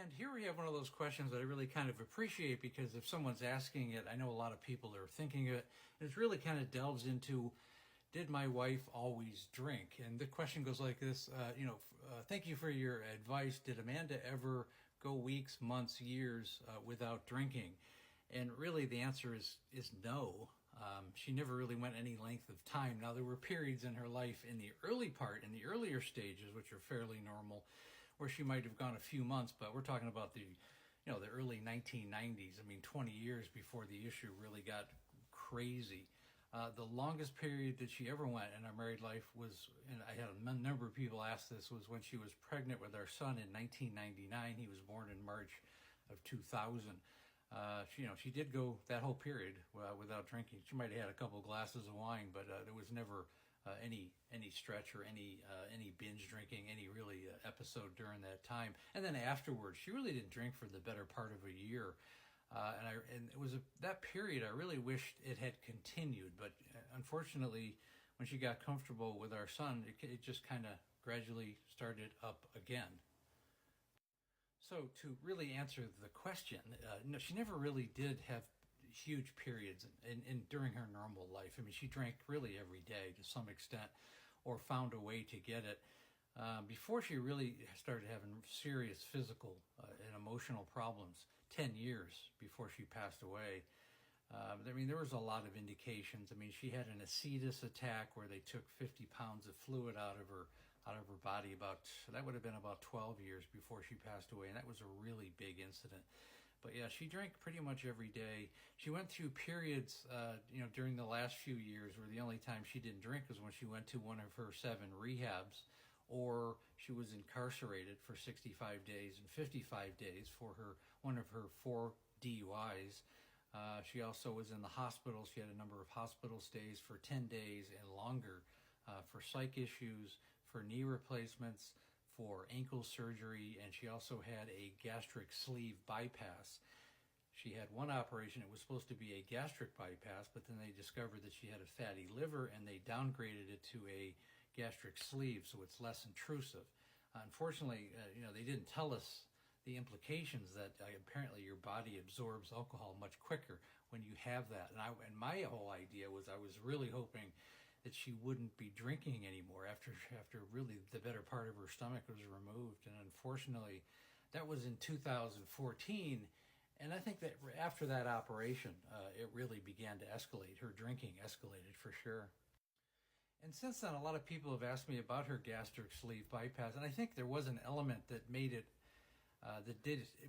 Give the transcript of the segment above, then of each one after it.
And here we have one of those questions that I really kind of appreciate, because if someone's asking it, I know a lot of people are thinking of it. And it really kind of delves into, did my wife always drink? And the question goes like this, thank you for your advice. Did Amanda ever go weeks, months, years without drinking? And really the answer is no. She never really went any length of time. Now, there were periods in her life in the earlier stages, which are fairly normal, where she might have gone a few months, but we're talking about the early 1990s. I mean, 20 years before the issue really got crazy. The longest period that she ever went in our married life was, and I had a number of people ask this, was when she was pregnant with our son in 1999. He was born in March of 2000. She did go that whole period without drinking. She might have had a couple of glasses of wine, but there was never any stretch or any binge drinking, any really episode during that time. And then afterwards, she really didn't drink for the better part of a year. And it was that period I really wished it had continued, but unfortunately, when she got comfortable with our son, it just kind of gradually started up again. So to really answer the question, no, she never really did have huge periods during her normal life. I mean, she drank really every day to some extent, or found a way to get it. Before she really started having serious physical and emotional problems, 10 years before she passed away. There was a lot of indications. I mean, she had an ascites attack where they took 50 pounds of fluid out of her body. That would have been about 12 years before she passed away, and that was a really big incident. But yeah, she drank pretty much every day. She went through periods, during the last few years where the only time she didn't drink was when she went to one of her 7 rehabs, or she was incarcerated for 65 days and 55 days for one of her 4 DUIs. She also was in the hospital. She had a number of hospital stays for 10 days and longer for psych issues, for knee replacements, for ankle surgery, and she also had a gastric sleeve bypass. She had one operation. It was supposed to be a gastric bypass, but then they discovered that she had a fatty liver, and they downgraded it to a gastric sleeve, so it's less intrusive. Unfortunately, they didn't tell us the implications that apparently your body absorbs alcohol much quicker when you have that. And my whole idea was, I was really hoping that she wouldn't be drinking anymore after really the better part of her stomach was removed. And unfortunately, that was in 2014. And I think that after that operation, it really began to escalate. Her drinking escalated for sure. And since then, a lot of people have asked me about her gastric sleeve bypass. And I think there was an element that made it,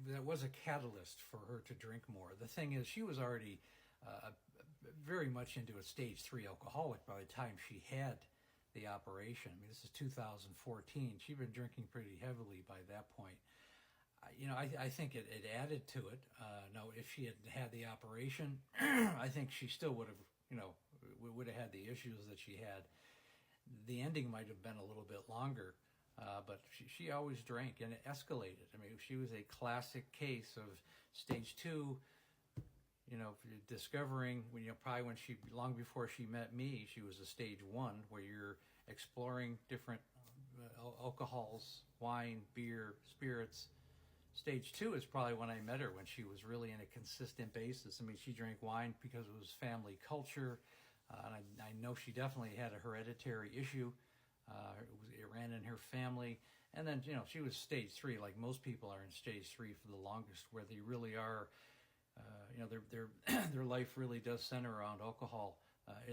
that was a catalyst for her to drink more. The thing is, she was already very much into a stage 3 alcoholic by the time she had the operation. I mean, this is 2014. She'd been drinking pretty heavily by that point. I think it added to it. Now, if she had had the operation, I think she still would have had the issues that she had. The ending might have been a little bit longer, but she always drank, and it escalated. I mean, she was a classic case of stage 2. Discovering probably long before she met me, she was a stage 1, where you're exploring different alcohols, wine, beer, spirits. Stage 2 is probably when I met her, when she was really in a consistent basis. I mean, she drank wine because it was family culture, and I know she definitely had a hereditary issue. It ran in her family. And then, she was stage 3, like most people are in stage 3 for the longest, where they really are, their life really does center around alcohol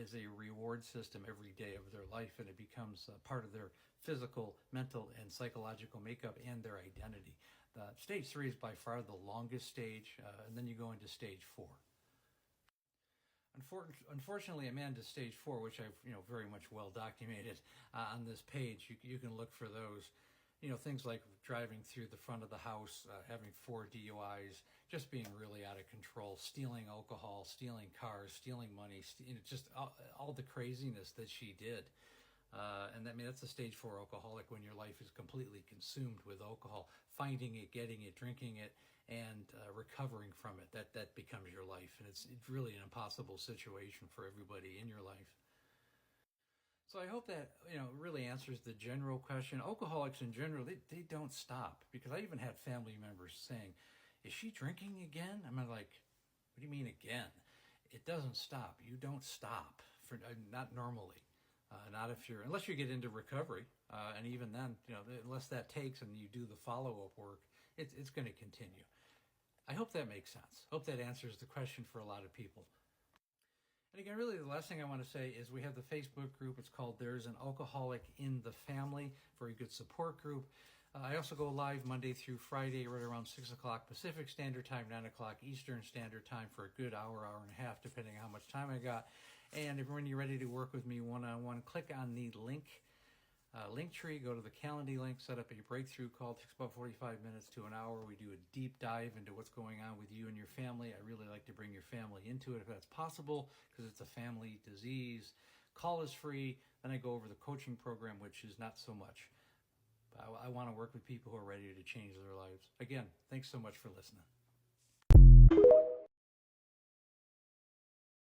as a reward system every day of their life, and it becomes part of their physical, mental, and psychological makeup and their identity. Stage 3 is by far the longest stage, and then you go into stage 4. Unfortunately, Amanda's stage 4, which I've very much well documented on this page. You can look for those. Things like driving through the front of the house, having 4 DUIs, just being really out of control, stealing alcohol, stealing cars, stealing money, just all the craziness that she did. And that's a stage 4 alcoholic, when your life is completely consumed with alcohol, finding it, getting it, drinking it, and recovering from it. That becomes your life, and it's really an impossible situation for everybody in your life. So I hope that, really answers the general question. Alcoholics in general, they don't stop, because I even had family members saying, is she drinking again? I'm like, what do you mean again? It doesn't stop. You don't stop, not normally. Not if unless you get into recovery. And even then, unless that takes and you do the follow-up work, it's going to continue. I hope that makes sense. Hope that answers the question for a lot of people. And again, really the last thing I want to say is we have the Facebook group. It's called There's an Alcoholic in the Family. Very good support group. I also go live Monday through Friday right around 6 o'clock Pacific Standard Time, 9 o'clock Eastern Standard Time for a good hour and a half, depending on how much time I got. And if when you're ready to work with me one-on-one, click on the link tree, go to the Calendly link, set up a breakthrough call. It takes about 45 minutes to an hour. We do a deep dive into what's going on with you and your family. I really like to bring your family into it if that's possible, because it's a family disease. Call is free. Then I go over the coaching program, which is not so much. But I want to work with people who are ready to change their lives. Again, thanks so much for listening.